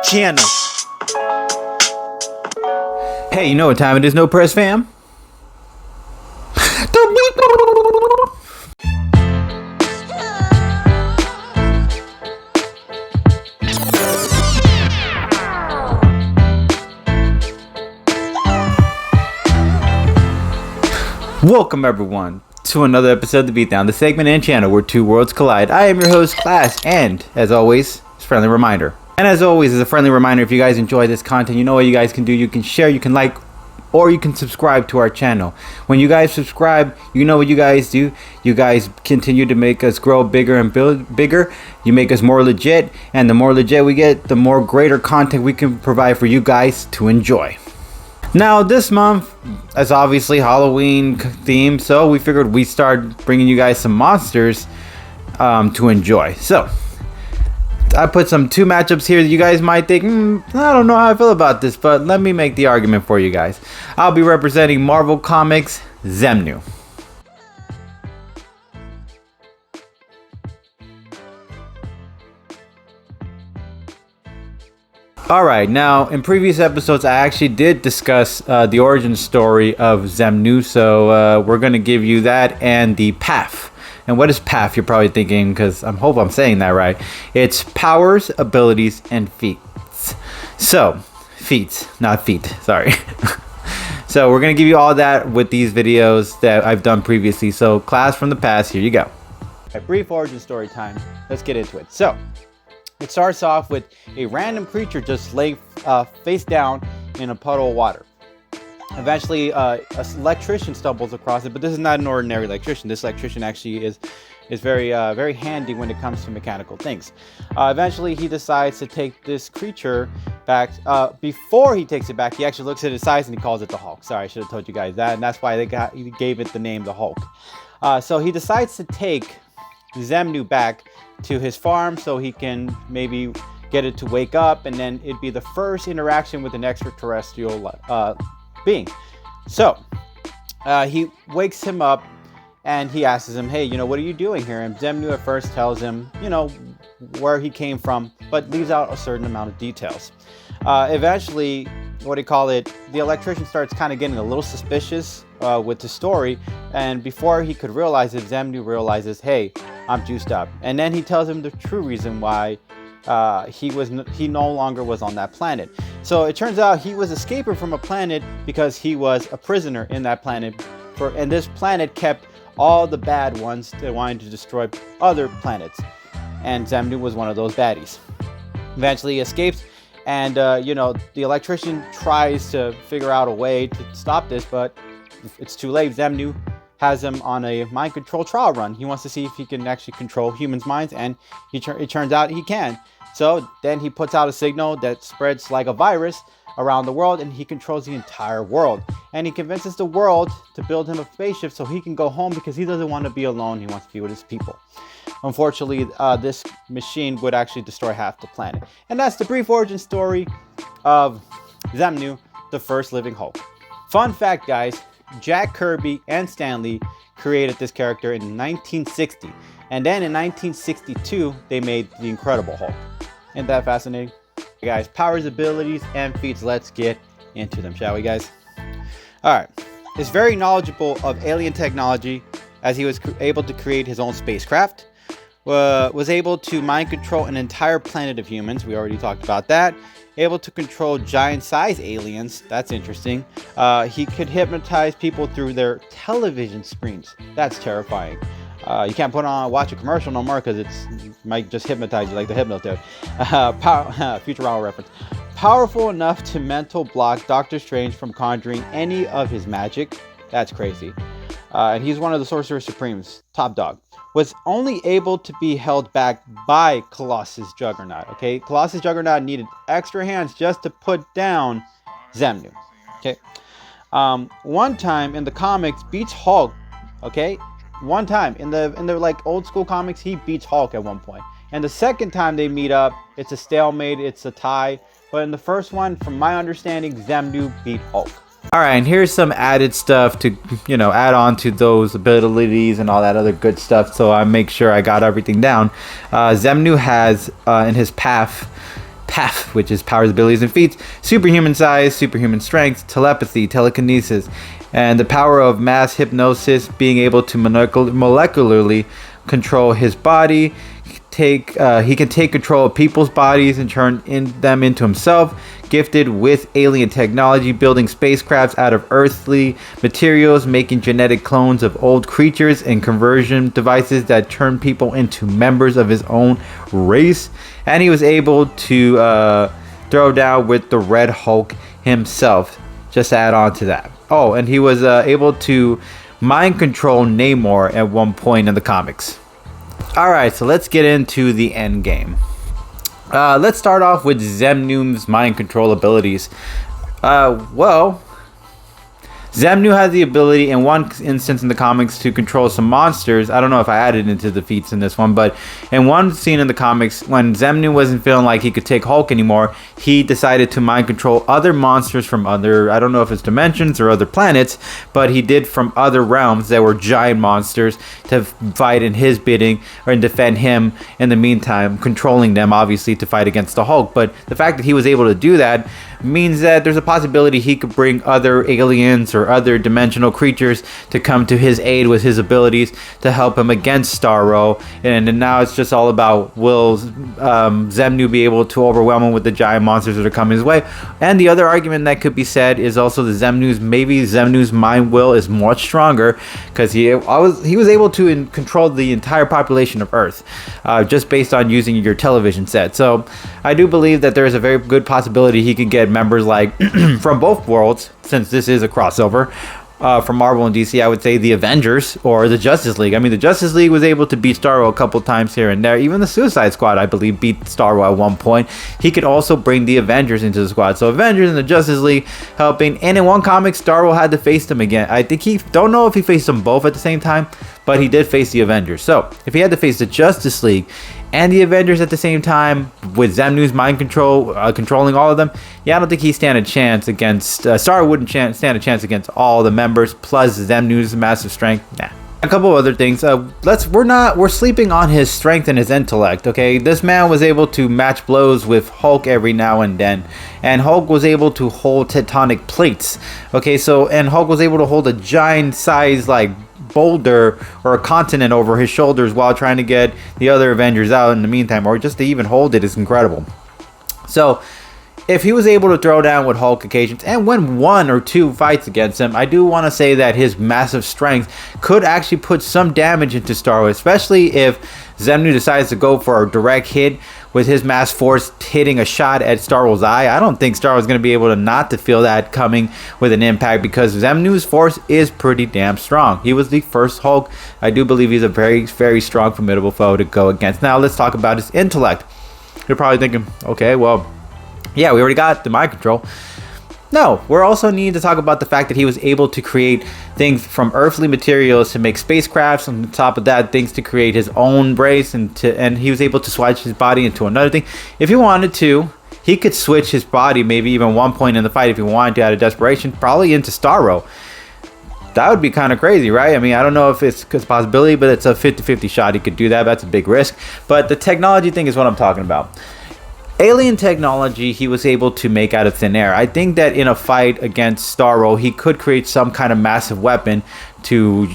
channel. Hey, you know what time it is, No Press fam? Welcome everyone to another episode of the Beatdown, the segment and channel where two worlds collide. I am your host, Class, and as always, it's a friendly reminder. And as always, as a friendly reminder, if you guys enjoy this content, you know what you guys can do. You can share, you can like, or you can subscribe to our channel. When you guys subscribe, you know what you guys do. You guys continue to make us grow bigger and build bigger. You make us more legit, and the more legit we get, the more greater content we can provide for you guys to enjoy. Now this month is obviously Halloween themed, so we figured we'd start bringing you guys some monsters to enjoy. So I put some two matchups here that you guys might think, I don't know how I feel about this, but let me make the argument for you guys. I'll be representing Marvel Comics Xemnu. Alright, now in previous episodes I actually did discuss the origin story of Xemnu, so we're going to give you that and the path. And what is path, you're probably thinking, because I hope I'm saying that right. It's powers, abilities, and feats. So, feats, not feet, sorry. So we're going to give you all that with these videos that I've done previously. So class from the past, here you go. A brief origin story time, let's get into it. So, it starts off with a random creature just laying face down in a puddle of water. Eventually, an electrician stumbles across it, but this is not an ordinary electrician. This electrician actually is very very handy when it comes to mechanical things. Eventually, he decides to take this creature back. Before he takes it back, he actually looks at its size and he calls it the Hulk. Sorry, I should have told you guys that, and that's why he gave it the name the Hulk. So he decides to take Xemnu back to his farm so he can maybe get it to wake up, and then it'd be the first interaction with an extraterrestrial being. So he wakes him up and he asks him, hey, what are you doing here? And Xemnu at first tells him, where he came from, but leaves out a certain amount of details. Eventually, the electrician starts kind of getting a little suspicious with the story, and before he could realize it, Xemnu realizes, hey, I'm juiced up. And then he tells him the true reason why he no longer was on that planet. So it turns out he was escaping from a planet because he was a prisoner in that planet, and this planet kept all the bad ones that wanted to destroy other planets, and Xemnu was one of those baddies. Eventually he escapes, and the electrician tries to figure out a way to stop this, but it's too late. Xemnu has him on a mind control trial run. He wants to see if he can actually control humans' minds, and it turns out he can. So then he puts out a signal that spreads like a virus around the world, and he controls the entire world. And he convinces the world to build him a spaceship so he can go home, because he doesn't want to be alone. He wants to be with his people. Unfortunately, this machine would actually destroy half the planet. And that's the brief origin story of Xemnu, the first living Hulk. Fun fact, guys, Jack Kirby and Stan Lee created this character in 1960, and then in 1962 they made the Incredible Hulk. Isn't that fascinating? Okay, guys, powers, abilities, and feats, let's get into them, shall we, guys? Alright, he's very knowledgeable of alien technology, as he was able to create his own spacecraft, was able to mind control an entire planet of humans, we already talked about that. Able to control giant-sized aliens. That's interesting. He could hypnotize people through their television screens. That's terrifying. You can't watch a commercial no more, because it might just hypnotize you like the Hypnotoad. Futurama reference. Powerful enough to mental block Doctor Strange from conjuring any of his magic. That's crazy. And he's one of the Sorcerer Supremes. Top dog. Was only able to be held back by Colossus Juggernaut. Okay, Colossus Juggernaut needed extra hands just to put down Xemnu. Okay, one time in the comics beats Hulk. Okay, one time in the like old school comics, he beats Hulk at one point. And the second time they meet up, it's a stalemate, it's a tie. But in the first one, from my understanding, Xemnu beat Hulk. Alright, and here's some added stuff to, add on to those abilities and all that other good stuff, so I make sure I got everything down. Xemnu has, in his path, PAF, which is powers, abilities, and feats: superhuman size, superhuman strength, telepathy, telekinesis, and the power of mass hypnosis, being able to molecularly control his body. He can take control of people's bodies and turn them into himself. Gifted with alien technology, building spacecrafts out of earthly materials, making genetic clones of old creatures, and conversion devices that turn people into members of his own race. And he was able to throw down with the Red Hulk himself. Just to add on to that. Oh, and he was able to mind control Namor at one point in the comics. Alright, so let's get into the end game. Let's start off with Xemnu's mind control abilities. Xemnu has the ability in one instance in the comics to control some monsters. I don't know if I added into the feats in this one, but in one scene in the comics, when Xemnu wasn't feeling like he could take Hulk anymore, he decided to mind control other monsters from other, I don't know if it's dimensions or other planets, but he did from other realms that were giant monsters to fight in his bidding or defend him in the meantime, controlling them obviously to fight against the Hulk. But the fact that he was able to do that means that there's a possibility he could bring other aliens or other dimensional creatures to come to his aid with his abilities to help him against Starro. And now it's just all about, will Xemnu be able to overwhelm him with the giant monsters that are coming his way? And the other argument that could be said is also the Xemnu's mind will is much stronger, because he was able to control the entire population of Earth just based on using your television set. So I do believe that there is a very good possibility he could get members like from both worlds, since this is a crossover from Marvel and DC. I would say the Avengers or the Justice League. I mean, the Justice League was able to beat Starro a couple times here and there. Even the Suicide Squad, I believe, beat Starro at one point. He could also bring the Avengers into the squad. So Avengers and the Justice League helping. And in one comic, Starro had to face them again. I think don't know if he faced them both at the same time, but he did face the Avengers. So if he had to face the Justice League and the Avengers at the same time, with Xemnu's mind control controlling all of them, yeah, I don't think he'd stand a chance against Starro. Wouldn't stand a chance against all the members plus Xemnu's massive strength. Nah. A couple other things. We're sleeping on his strength and his intellect. Okay, this man was able to match blows with Hulk every now and then, and Hulk was able to hold tectonic plates. Okay, and Hulk was able to hold a giant size like boulder or a continent over his shoulders while trying to get the other Avengers out in the meantime, or just to even hold it is incredible. So if he was able to throw down with Hulk occasions and win one or two fights against him, I do want to say that his massive strength could actually put some damage into Starro, especially if Xemnu decides to go for a direct hit with his mass force hitting a shot at Starro's eye. I don't think Starro's going to be able to not to feel that coming with an impact, because Xemnu's force is pretty damn strong. He was the first Hulk. I do believe he's a very, very strong, formidable foe to go against. Now let's talk about his intellect. You're probably thinking, okay, well, yeah, we already got the mind control. No, we're also needing to talk about the fact that he was able to create things from earthly materials to make spacecrafts. On top of that, things to create his own race, and he was able to switch his body into another thing. If he wanted to, he could switch his body, maybe even one point in the fight if he wanted to, out of desperation, probably into Starro. That would be kind of crazy, right? I mean, I don't know if it's a possibility, but it's a 50-50 shot he could do that. That's a big risk. But the technology thing is what I'm talking about. Alien technology he was able to make out of thin air. I think that in a fight against Starro, he could create some kind of massive weapon to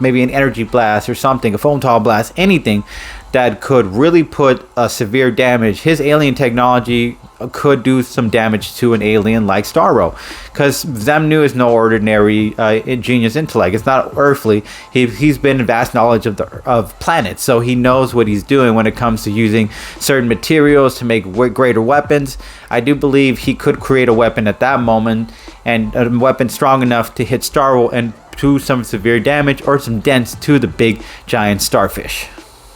maybe an energy blast or something, a photon blast, anything that could really put severe damage. His alien technology could do some damage to an alien like Starro, because Xemnu is no ordinary genius intellect. It's not earthly. He's been in vast knowledge of planets, so he knows what he's doing when it comes to using certain materials to make greater weapons. I do believe he could create a weapon at that moment, and a weapon strong enough to hit Starro and do some severe damage or some dents to the big giant starfish.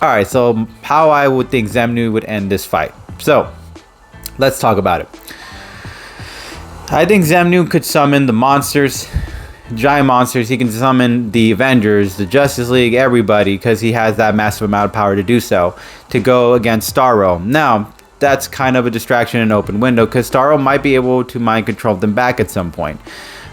Alright, so how I would think Xemnu would end this fight. So let's talk about it. I think Xemnu could summon the monsters, giant monsters. He can summon the Avengers, the Justice League, everybody, because he has that massive amount of power to do so, to go against Starro. Now, that's kind of a distraction and open window, because Starro might be able to mind control them back at some point.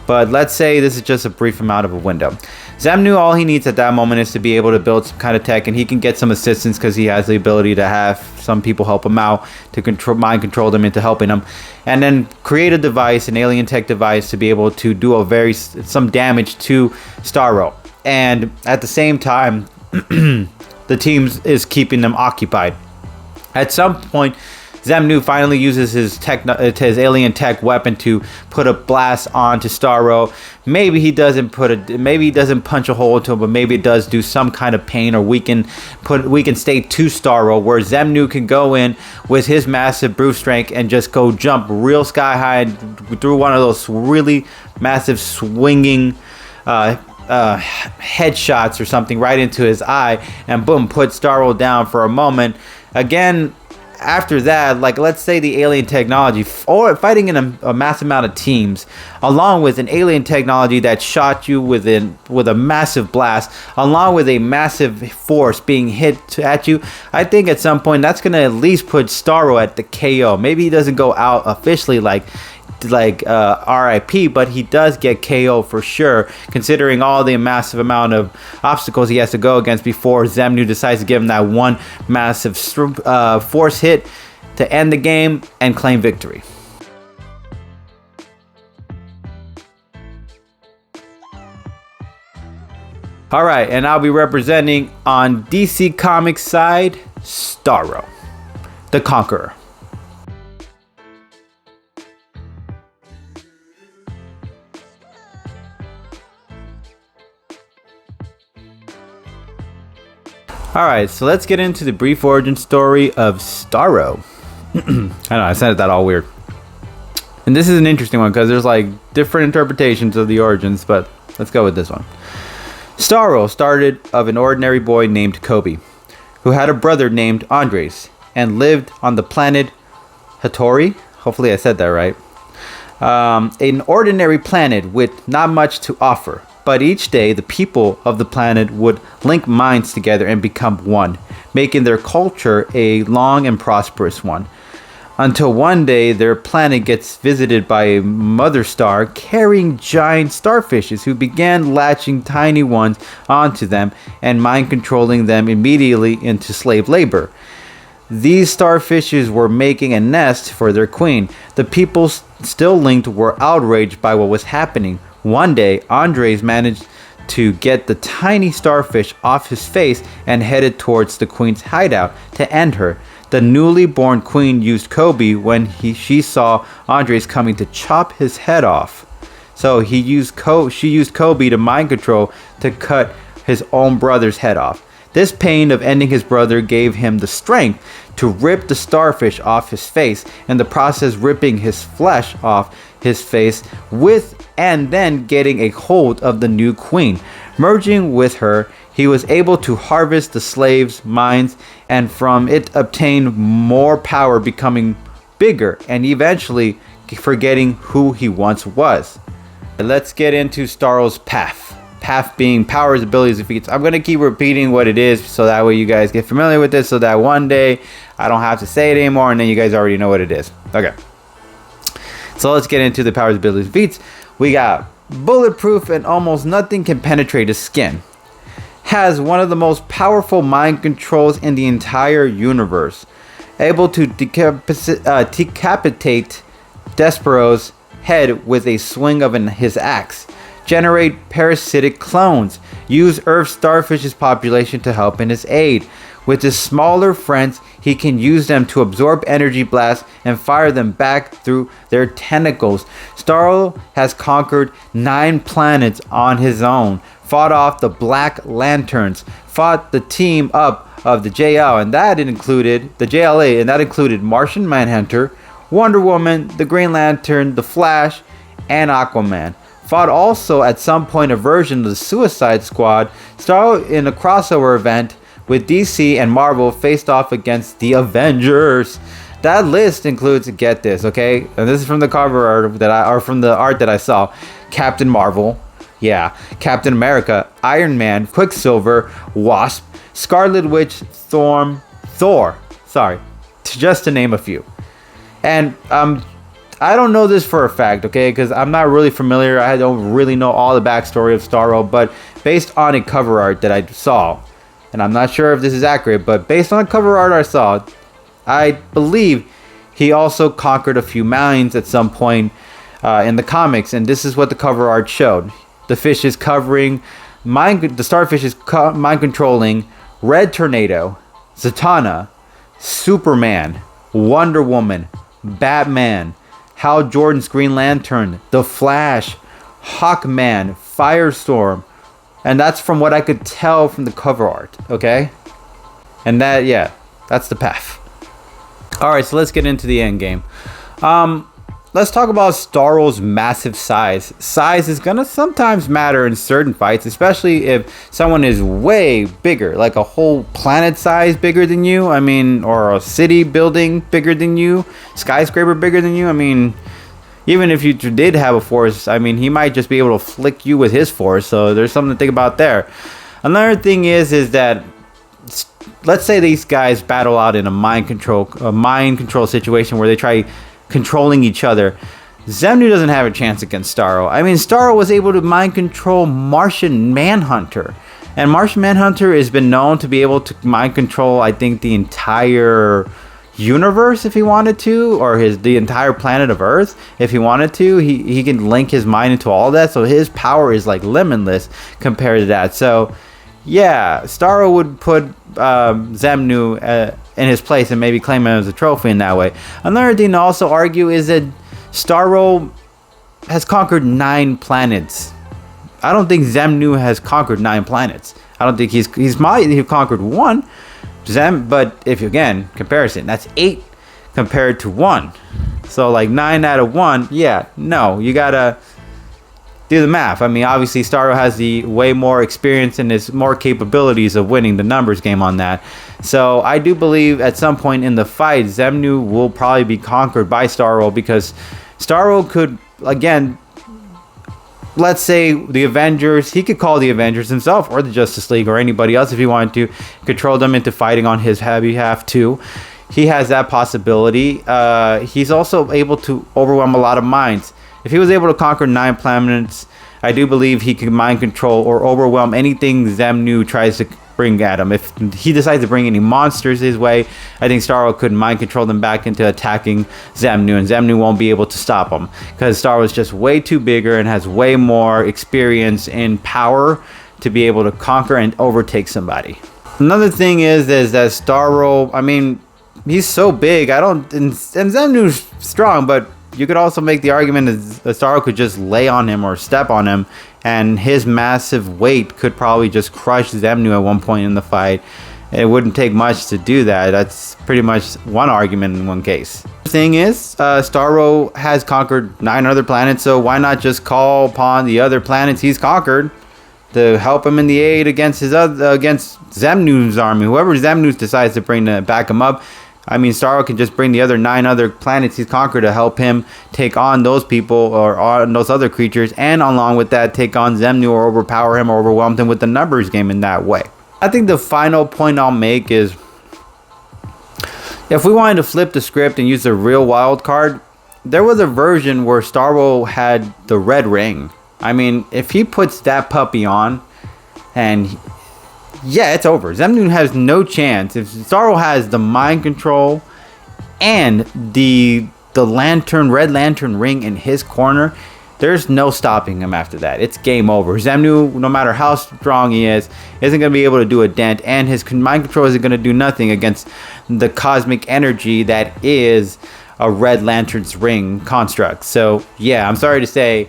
but let's say this is just a brief amount of a window. Xemnu, all he needs at that moment is to be able to build some kind of tech, and he can get some assistance because he has the ability to have some people help him out, to mind control them into helping him, and then create a device, an alien tech device, to be able to do some damage to Starro. And at the same time, the team is keeping them occupied. At some point, Xemnu finally uses his alien tech weapon to put a blast onto Starro. Maybe he doesn't punch a hole into him, but maybe it does do some kind of pain or weaken state to Starro, where Xemnu can go in with his massive brute strength and just go jump real sky high through one of those really massive swinging headshots or something right into his eye, and boom, put Starro down for a moment. Again, after that, like, let's say the alien technology, or fighting in a massive amount of teams, along with an alien technology that shot you with a massive blast, along with a massive force being hit at you, I think at some point that's gonna at least put Starro at the KO. Maybe he doesn't go out officially like RIP, but he does get KO for sure, considering all the massive amount of obstacles he has to go against before Xemnu decides to give him that one massive force hit to end the game and claim victory. Alright, and I'll be representing on DC Comics side, Starro, the Conqueror. Alright, so let's get into the brief origin story of Starro. I know, I said that all weird. And this is an interesting one because there's like different interpretations of the origins, but let's go with this one. Starro started of an ordinary boy named Kobe, who had a brother named Andres, and lived on the planet Hattori. Hopefully I said that right. An ordinary planet with not much to offer. But each day, the people of the planet would link minds together and become one, making their culture a long and prosperous one. Until one day, their planet gets visited by a mother star carrying giant starfishes who began latching tiny ones onto them and mind controlling them immediately into slave labor. These starfishes were making a nest for their queen. The people still linked were outraged by what was happening. One day, Andres managed to get the tiny starfish off his face and headed towards the queen's hideout to end her. The newly born queen used Kobe when she saw Andres coming to chop his head off. So she used Kobe to mind control to cut his own brother's head off. This pain of ending his brother gave him the strength to rip the starfish off his face, in the process ripping his flesh off his face and then getting a hold of the new queen. Merging with her, he was able to harvest the slaves' minds and from it obtain more power, becoming bigger and eventually forgetting who he once was. Let's get into Starro's path. Path being powers, abilities, and feats. I'm going to keep repeating what it is so that way you guys get familiar with this, so that one day I don't have to say it anymore and then you guys already know what it is. Okay. So let's get into the powers, abilities, and feats. We got bulletproof and almost nothing can penetrate his skin. Has one of the most powerful mind controls in the entire universe. Able to decapitate Despero's head with a swing of his axe. Generate parasitic clones. Use Earth starfish's population to help in his aid. With his smaller friends, he can use them to absorb energy blasts and fire them back through their tentacles. Starro has conquered 9 planets on his own, fought off the Black Lanterns, fought the team up of the JL, and that included the JLA, and that included Martian Manhunter, Wonder Woman, the Green Lantern, the Flash, and Aquaman. Fought also at some point a version of the Suicide Squad. Starro in a crossover event with DC and Marvel faced off against the Avengers. That list includes, get this, okay? And this is from the cover art from the art that I saw. Captain Marvel, yeah, Captain America, Iron Man, Quicksilver, Wasp, Scarlet Witch, Thor, sorry, just to name a few. And I don't know this for a fact, okay, because I'm not really familiar. I don't really know all the backstory of Starro, but based on a cover art that I saw, and I'm not sure if this is accurate, but based on a cover art I saw, I believe he also conquered a few mines at some point in the comics, and this is what the cover art showed. The fish is covering, the starfish is mind controlling Red Tornado, Zatanna, Superman, Wonder Woman, Batman, Hal Jordan's Green Lantern, The Flash, Hawkman, Firestorm, and that's from what I could tell from the cover art, okay? And that, yeah, that's the path. Alright, so let's get into the end game. Let's talk about Starro's massive size. Size is gonna sometimes matter in certain fights, especially if someone is way bigger, like a whole planet size bigger than you. I mean, or a city building bigger than you, skyscraper bigger than you. I mean, even if you did have a force, I mean, he might just be able to flick you with his force. So there's something to think about there. Another thing is that let's say these guys battle out in a mind control situation where they try controlling each other. Xemnu doesn't have a chance against Starro. I mean, Starro was able to mind control Martian Manhunter, and Martian Manhunter has been known to be able to mind control, I think, the entire universe if he wanted to, or the entire planet of Earth if he wanted to. He can link his mind into all that, so his power is like limitless compared to that. So yeah, Starro would put Xemnu in his place and maybe claim him as a trophy in that way. Another thing to also argue is that Starro has conquered 9 planets. I don't think Xemnu has conquered 9 planets. I don't think he's conquered 1. But if you, again, comparison, that's 8 compared to 1. So like 9 out of 1, yeah, no, you gotta do the math. I mean, obviously Starro has the way more experience and has more capabilities of winning the numbers game on that. So I do believe at some point in the fight, Xemnu will probably be conquered by Starro, because Starro could, again, let's say the Avengers, he could call the Avengers himself, or the Justice League, or anybody else if he wanted to, control them into fighting on his behalf too. He has that possibility. He's also able to overwhelm a lot of minds. If he was able to conquer 9 planets, I do believe he can mind control or overwhelm anything Xemnu tries to bring at him. If he decides to bring any monsters his way, I think Starro could mind control them back into attacking Xemnu, and Xemnu won't be able to stop him, because Starro is just way too bigger and has way more experience and power to be able to conquer and overtake somebody. Another thing is that Starro, I mean, he's so big. And Xemnu's strong, but you could also make the argument that Starro could just lay on him or step on him, and his massive weight could probably just crush Xemnu at one point in the fight. It wouldn't take much to do that. That's pretty much one argument in one case. The thing is, Starro has conquered 9 other planets, so why not just call upon the other planets he's conquered to help him in the aid against against Xemnu's army, whoever Xemnu decides to bring to back him up. I mean, Starro can just bring the other 9 other planets he's conquered to help him take on those people or on those other creatures, and along with that, take on Xemnu or overpower him or overwhelm him with the numbers game in that way. I think the final point I'll make is, if we wanted to flip the script and use the real wild card, there was a version where Starro had the red ring. I mean, if he puts that puppy on, and yeah, it's over. Xemnu has no chance. If Starro has the mind control and the red lantern ring in his corner, there's no stopping him after that. It's game over. Xemnu, no matter how strong he is, isn't going to be able to do a dent, and his mind control isn't going to do nothing against the cosmic energy that is a red lantern's ring construct. So yeah, I'm sorry to say,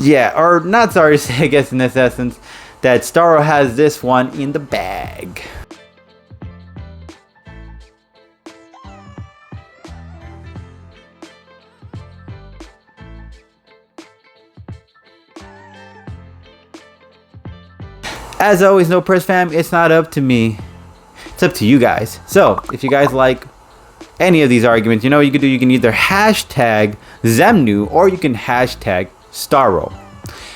yeah, or not sorry to say, I guess in this essence, that Starro has this one in the bag. As always, no press fam, it's not up to me. It's up to you guys. So, if you guys like any of these arguments, you know what you can do? You can either hashtag Xemnu or you can hashtag Starro.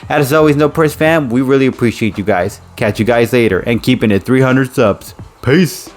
As always, no press fam, we really appreciate you guys. Catch you guys later, and keeping it 300 subs. Peace.